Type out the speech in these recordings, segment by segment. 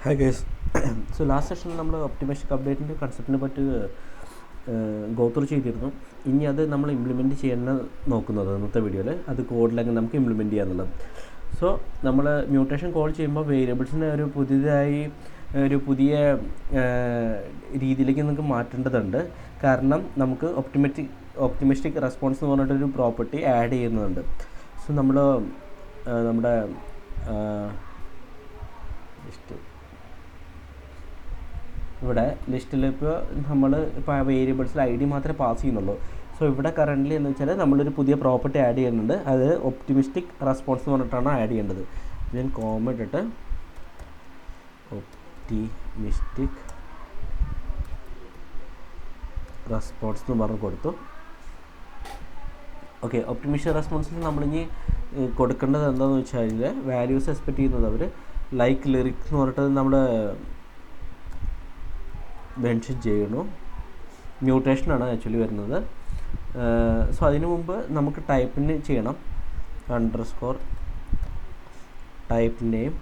Hi guys. So last സെഷനിൽ നമ്മൾ ഒപ്റ്റിമൈസ്റ്റിക് അപ്ഡേറ്റിൻ്റെ കൺസെപ്റ്റിനെ പറ്റി ഗോത്രൂ ചെയ്തിരുന്നു. ഇനി അത് നമ്മൾ ഇംപ്ലിമെൻറ്റ് ചെയ്യാൻ നോക്കുന്നത് ഇന്നത്തെ വീഡിയോയിൽ അത് കോഡിലെങ്കിൽ നമുക്ക് ഇംപ്ലിമെൻറ്റ് ചെയ്യാന്നുള്ളത്. സോ നമ്മൾ മ്യൂട്ടേഷൻ കോൾ ചെയ്യുമ്പോൾ വേരിയബിൾസിനെ ഒരു പുതിയ രീതിയിലേക്ക് നമുക്ക് മാറ്റേണ്ടതുണ്ട്. കാരണം നമുക്ക് ഒപ്റ്റിമിസ്റ്റിക് റെസ്പോൺസ് എന്ന് പറഞ്ഞിട്ടൊരു പ്രോപ്പർട്ടി ആഡ് ചെയ്യുന്നുണ്ട്. സോ നമ്മുടെ ഇവിടെ ലിസ്റ്റിൽ ഇപ്പോൾ വേരിയബിൾസിൽ ഐ ഡി മാത്രമേ പാസ് ചെയ്യുന്നുള്ളൂ. സോ ഇവിടെ കറൻ്റ്ലി എന്ന് വെച്ചാൽ നമ്മളൊരു പുതിയ പ്രോപ്പർട്ടി ആഡ് ചെയ്യുന്നുണ്ട്. അത് ഒപ്റ്റിമിസ്റ്റിക് റെസ്പോൺസ് എന്ന് പറഞ്ഞിട്ടാണ് ആഡ് ചെയ്യേണ്ടത്. ഞാൻ കോമ ഇട്ടിട്ട് ഒപ്റ്റിമിസ്റ്റിക് റെസ്പോൺസ് എന്ന് പറഞ്ഞ് കൊടുത്തു. ഓക്കെ, ഒപ്റ്റിമിസ്റ്റിക് റെസ്പോൺസിൽ നമ്മളിനി കൊടുക്കേണ്ടത് എന്താണെന്ന് വെച്ചാൽ വാല്യൂസ് എക്സ്പെക്റ്റ് ചെയ്യുന്നത് അവർ ലൈക്ക് ലിറിക്സ് എന്ന് പറഞ്ഞിട്ട് നമ്മൾ മെൻഷൻ ചെയ്യണു. മ്യൂട്ടേഷനാണ് ആക്ച്വലി വരുന്നത്. സോ അതിനു മുമ്പ് നമുക്ക് ടൈപ്പിന് ചെയ്യണം. _ ടൈപ്പ് നെയിം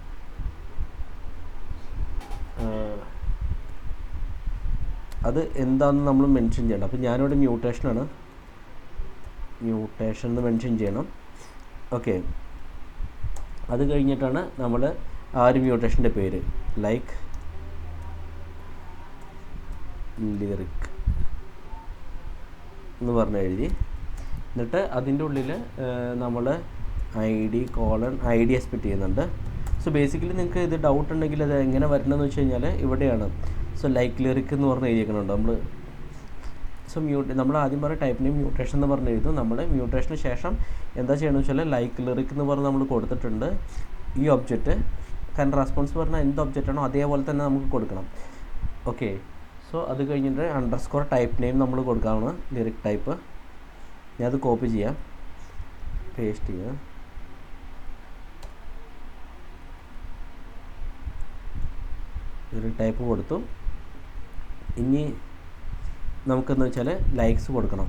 അത് എന്താണെന്ന് നമ്മൾ മെൻഷൻ ചെയ്യണം. അപ്പോൾ ഞാനിവിടെ മ്യൂട്ടേഷൻ എന്ന് മെൻഷൻ ചെയ്യണം. ഓക്കെ, അത് കഴിഞ്ഞിട്ടാണ് നമ്മൾ ആ ഒരു മ്യൂട്ടേഷൻ്റെ പേര് ലൈക്ക് ലിറിക് എന്ന് പറഞ്ഞ് എഴുതി. എന്നിട്ട് അതിൻ്റെ ഉള്ളിൽ നമ്മൾ ഐ ഡി എക്സ്പെക്റ്റ് ചെയ്യുന്നുണ്ട്. സോ ബേസിക്കലി നിങ്ങൾക്ക് ഇത് ഡൗട്ട് ഉണ്ടെങ്കിൽ അത് എങ്ങനെ വരണമെന്ന് വെച്ച് കഴിഞ്ഞാൽ ഇവിടെയാണ്. സോ ലൈക്ക് ലിറിക് എന്ന് പറഞ്ഞ് എഴുതിയിരിക്കണുണ്ട് നമ്മൾ. സോ നമ്മൾ ആദ്യം പറഞ്ഞ ടൈപ്പ് നെയിം മ്യൂട്ടേഷൻ എന്ന് പറഞ്ഞ് എഴുതും. നമ്മൾ മ്യൂട്ടേഷന് ശേഷം എന്താ ചെയ്യണമെന്ന് വെച്ചാൽ ലൈക്ക് ലിറിക് എന്ന് പറഞ്ഞ് നമ്മൾ കൊടുത്തിട്ടുണ്ട് ഈ ഒബ്ജക്റ്റ്. കാരണം റെസ്പോൺസ് പറഞ്ഞാൽ എന്ത് ഒബ്ജക്റ്റാണോ അതേപോലെ തന്നെ നമുക്ക് കൊടുക്കണം. ഓക്കെ, സോ അത് കഴിഞ്ഞിട്ട് _ ടൈപ്പ് നെയിം നമ്മൾ കൊടുക്കാവുന്ന ലിറിക് ടൈപ്പ്. ഞാൻ അത് കോപ്പി ചെയ്യാം, പേസ്റ്റ് ചെയ്യാം. ലിറിക് ടൈപ്പ് കൊടുത്തു. ഇനി നമുക്കെന്ന് വെച്ചാൽ ലൈക്സ് കൊടുക്കണം.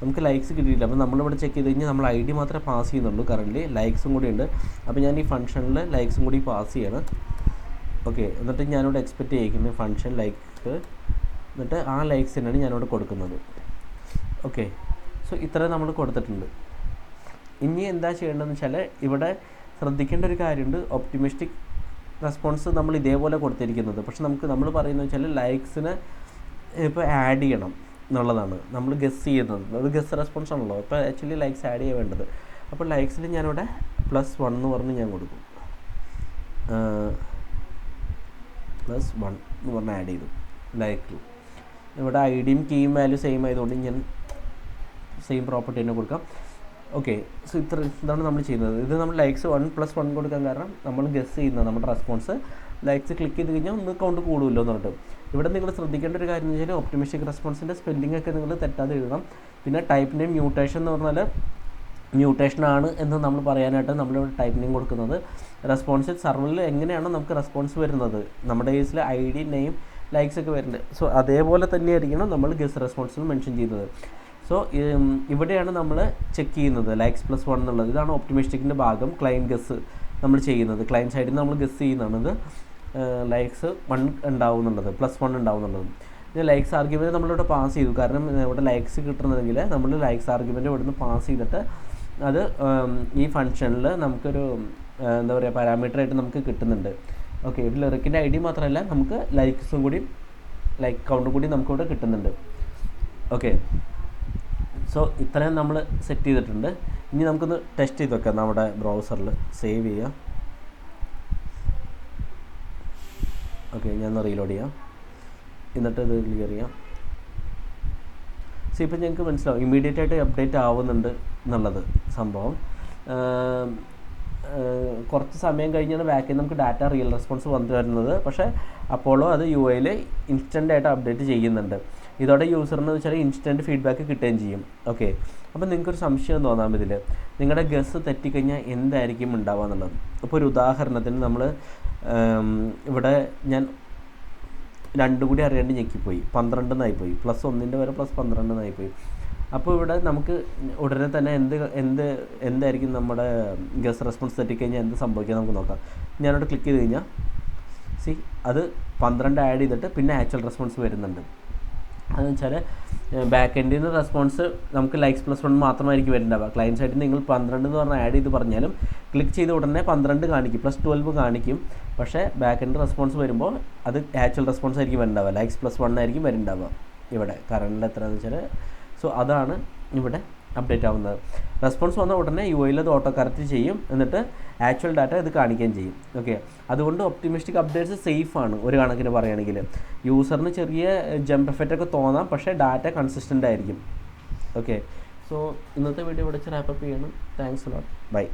നമുക്ക് ലൈക്സ് കിട്ടിയില്ല. അപ്പോൾ നമ്മളിവിടെ ചെക്ക് ചെയ്ത് കഴിഞ്ഞാൽ നമ്മൾ ഐ ഡി മാത്രമേ പാസ് ചെയ്യുന്നുള്ളൂ. കറൻ്റ് ലൈക്സും കൂടി ഉണ്ട്. അപ്പോൾ ഞാൻ ഈ ഫംഗ്ഷനിൽ ലൈക്സും കൂടി പാസ് ചെയ്യണം. ഓക്കെ, എന്നിട്ട് ഞാനിവിടെ എക്സ്പെക്റ്റ് ചെയ്യിക്കുന്നത് ഫംഗ്ഷൻ ലൈക്ക്, എന്നിട്ട് ആ ലൈക്സിനാണ് ഞാനിവിടെ കൊടുക്കുന്നത്. ഓക്കെ, സോ ഇത്ര നമ്മൾ കൊടുത്തിട്ടുണ്ട്. ഇനി എന്താ ചെയ്യേണ്ടതെന്ന് വെച്ചാൽ ഇവിടെ ശ്രദ്ധിക്കേണ്ട ഒരു കാര്യമുണ്ട്. ഒപ്റ്റിമിസ്റ്റിക് റെസ്പോൺസ് നമ്മൾ ഇതേപോലെ കൊടുത്തിരിക്കുന്നത്. പക്ഷെ നമ്മൾ പറയുന്നത് വെച്ചാൽ ലൈക്സിനെ ഇപ്പോൾ ആഡ് ചെയ്യണം എന്നുള്ളതാണ് നമ്മൾ ഗസ് ചെയ്യുന്നത്. അത് ഗസ് റെസ്പോൺസ് ആണല്ലോ. ഇപ്പോൾ ആക്ച്വലി ലൈക്സ് ആഡ് ചെയ്യാൻ വേണ്ടത്. അപ്പോൾ ലൈക്സിൽ ഞാനിവിടെ +1 എന്ന് പറഞ്ഞ് ഞാൻ കൊടുക്കും. +1 എന്ന് പറഞ്ഞ് ആഡ് ചെയ്തു ലൈക്കിൽ. ഇവിടെ ഐ ഡിയും കീയും വാല്യൂ സെയിം ആയതുകൊണ്ട് ഞാൻ സെയിം പ്രോപ്പർട്ടി തന്നെ കൊടുക്കാം. ഓക്കെ, സോ ഇതാണ് നമ്മൾ ചെയ്യുന്നത്. ഇത് നമ്മൾ ലൈക്സ് 1+1 കൊടുക്കാൻ കാരണം നമ്മൾ ഗസ് ചെയ്യുന്നത് നമ്മുടെ റെസ്പോൺസ് ലൈക്സ് ക്ലിക്ക് ചെയ്ത് കഴിഞ്ഞാൽ ഒന്ന് കൗണ്ട് കൂടുമല്ലോ എന്ന് പറഞ്ഞിട്ട്. ഇവിടെ നിങ്ങൾ ശ്രദ്ധിക്കേണ്ട ഒരു കാര്യം എന്ന് വെച്ചാൽ ഒപ്റ്റിമിസ്റ്റിക് റെസ്പോൺസിൻ്റെ സ്പെല്ലിംഗ് ഒക്കെ നിങ്ങൾ തെറ്റാതെ എഴുതണം. പിന്നെ ടൈപ്പ് നെയിം മ്യൂട്ടേഷൻ എന്ന് പറഞ്ഞാൽ മ്യൂട്ടേഷനാണ് എന്ന് നമ്മൾ പറയാനായിട്ട് നമ്മളിവിടെ ടൈപ്പ് നെയിം കൊടുക്കുന്നത്. റെസ്പോൺസ് സെർവറിൽ എങ്ങനെയാണോ നമുക്ക് റെസ്പോൺസ് വരുന്നത്, നമ്മുടെ കേസിൽ ഐ ഡി നെയിം ലൈക്സ് ഒക്കെ വരുന്നത്. സോ അതേപോലെ തന്നെയായിരിക്കണം നമ്മൾ ഗസ് റെസ്പോൺസിൽ മെൻഷൻ ചെയ്യുന്നത്. സോ ഇവിടെയാണ് നമ്മൾ ചെക്ക് ചെയ്യുന്നത് ലൈക്സ് +1 എന്നുള്ളത്. ഇതാണ് ഒപ്റ്റിമിസ്റ്റിക്കിൻ്റെ ഭാഗം. ക്ലയൻറ്റ് ഗസ് നമ്മൾ ചെയ്യുന്നത്, ക്ലയൻറ്റ് സൈഡിൽ നിന്ന് നമ്മൾ ഗസ് ചെയ്യുന്നതാണത്. ലൈക്സ് 1 ഉണ്ടാവുന്നുള്ളത്, +1 ഉണ്ടാവുന്നുള്ളത്. പിന്നെ ലൈക്സ് ആർഗ്യുമെൻറ്റ് നമ്മളിവിടെ പാസ് ചെയ്തു. കാരണം ഇവിടെ ലൈക്സ് കിട്ടണമെങ്കിൽ നമ്മൾ ലൈക്സ് ആർഗ്യുമെൻറ്റ് ഇവിടുന്ന് പാസ് ചെയ്തിട്ട് അത് ഈ ഫംഗ്ഷനിൽ നമുക്കൊരു എന്താ പറയുക പാരാമീറ്ററായിട്ട് നമുക്ക് കിട്ടുന്നുണ്ട്. ഓക്കെ, ഇത് ലിറിക്കിൻ്റെ ഐ ഡി മാത്രമല്ല നമുക്ക് ലൈക്സും കൂടി ലൈക്ക് കൗണ്ടും കൂടി നമുക്കിവിടെ കിട്ടുന്നുണ്ട്. ഓക്കെ, സോ ഇത്രയും നമ്മൾ സെറ്റ് ചെയ്തിട്ടുണ്ട്. ഇനി നമുക്കൊന്ന് ടെസ്റ്റ് ചെയ്ത് വെക്കാം. നമ്മുടെ ബ്രൗസറിൽ സേവ് ചെയ്യാം. ഓക്കെ, ഞാൻ റീലോഡ് ചെയ്യാം. എന്നിട്ട് ഇത് ക്ലിയർ ചെയ്യാം. സോ ഇപ്പം ഞങ്ങൾക്ക് മനസ്സിലാവും ഇമ്മീഡിയറ്റ് ആയിട്ട് അപ്ഡേറ്റ് ആവുന്നുണ്ട് എന്നുള്ളത് സംഭവം. കുറച്ച് സമയം കഴിഞ്ഞാണ് ബാക്കിൽ നമുക്ക് ഡാറ്റ റിയൽ റെസ്പോൺസ് വന്നു വരുന്നത്. പക്ഷേ അപ്പോളോ അത് UI ഇൻസ്റ്റൻ്റ് ആയിട്ട് അപ്ഡേറ്റ് ചെയ്യുന്നുണ്ട്. ഇതോടെ യൂസറിന് വെച്ചാൽ ഇൻസ്റ്റൻറ്റ് ഫീഡ്ബാക്ക് കിട്ടുകയും ചെയ്യും. ഓക്കെ, അപ്പോൾ നിങ്ങൾക്കൊരു സംശയം തോന്നാം ഇതിൽ നിങ്ങളുടെ ഗസ് തെറ്റിക്കഴിഞ്ഞാൽ എന്തായിരിക്കും ഉണ്ടാവുക എന്നുള്ളത്. അപ്പോൾ ഒരു ഉദാഹരണത്തിന് നമ്മൾ ഇവിടെ ഞാൻ 2 കൂടി അറിയാണ്ട് ഞെക്കിപ്പോയി, 12 എന്നായിപ്പോയി. +1 വരെ +12 എന്നായിപ്പോയി. അപ്പോൾ ഇവിടെ നമുക്ക് ഉടനെ തന്നെ എന്തായിരിക്കും നമ്മുടെ ഗസ്റ്റ് റെസ്പോൺസ് തെറ്റിക്കഴിഞ്ഞാൽ എന്ത് സംഭവിക്കുക നമുക്ക് നോക്കാം. ഞാനവിടെ ക്ലിക്ക് ചെയ്ത് കഴിഞ്ഞാൽ അത് 12 ആഡ് ചെയ്തിട്ട് പിന്നെ ആക്ച്വൽ റെസ്പോൺസ് വരുന്നുണ്ട്. അതെന്ന് വെച്ചാൽ ബാക്ക് എൻഡിൽ നിന്ന് റെസ്പോൺസ് നമുക്ക് ലൈക്സ് +1 മാത്രമായിരിക്കും വരുന്നുണ്ടാവുക. ക്ലയൻറ്റ് സൈഡിൽ നിങ്ങൾ 12 എന്ന് പറഞ്ഞാൽ ആഡ് ചെയ്ത് പറഞ്ഞാലും ക്ലിക്ക് ചെയ്ത ഉടനെ 12 കാണിക്കും, +12 കാണിക്കും. പക്ഷേ ബാക്ക് എൻഡ് റെസ്പോൺസ് വരുമ്പോൾ അത് ആക്ച്വൽ റെസ്പോൺസ് ആയിരിക്കും വരുന്നുണ്ടാവുക, ലൈക്സ് +1 ആയിരിക്കും വരുന്നുണ്ടാവുക ഇവിടെ കറണ്ടിൽ എത്രയാണെന്ന് വെച്ചാൽ. സോ അതാണ് ഇവിടെ അപ്ഡേറ്റ് ആവുന്നത്. റെസ്പോൺസ് വന്ന ഉടനെ UI അത് ഓട്ടോ കറക്റ്റ് ചെയ്യും, എന്നിട്ട് ആക്ച്വൽ ഡാറ്റ ഇത് കാണിക്കുകയും ചെയ്യും. ഓക്കെ, അതുകൊണ്ട് ഒപ്റ്റിമിസ്റ്റിക് അപ്ഡേറ്റ്സ് സേഫാണ് ഒരു കണക്കിന് പറയുകയാണെങ്കിൽ. യൂസറിന് ചെറിയ ജമ്പ് എഫക്റ്റൊക്കെ തോന്നാം, പക്ഷേ ഡാറ്റ കൺസിസ്റ്റൻ്റ് ആയിരിക്കും. ഓക്കെ, സോ ഇന്നത്തെ വീഡിയോ ഇവിടെ റാപ്പ് അപ്പ് ചെയ്യണം. Thanks lot, by.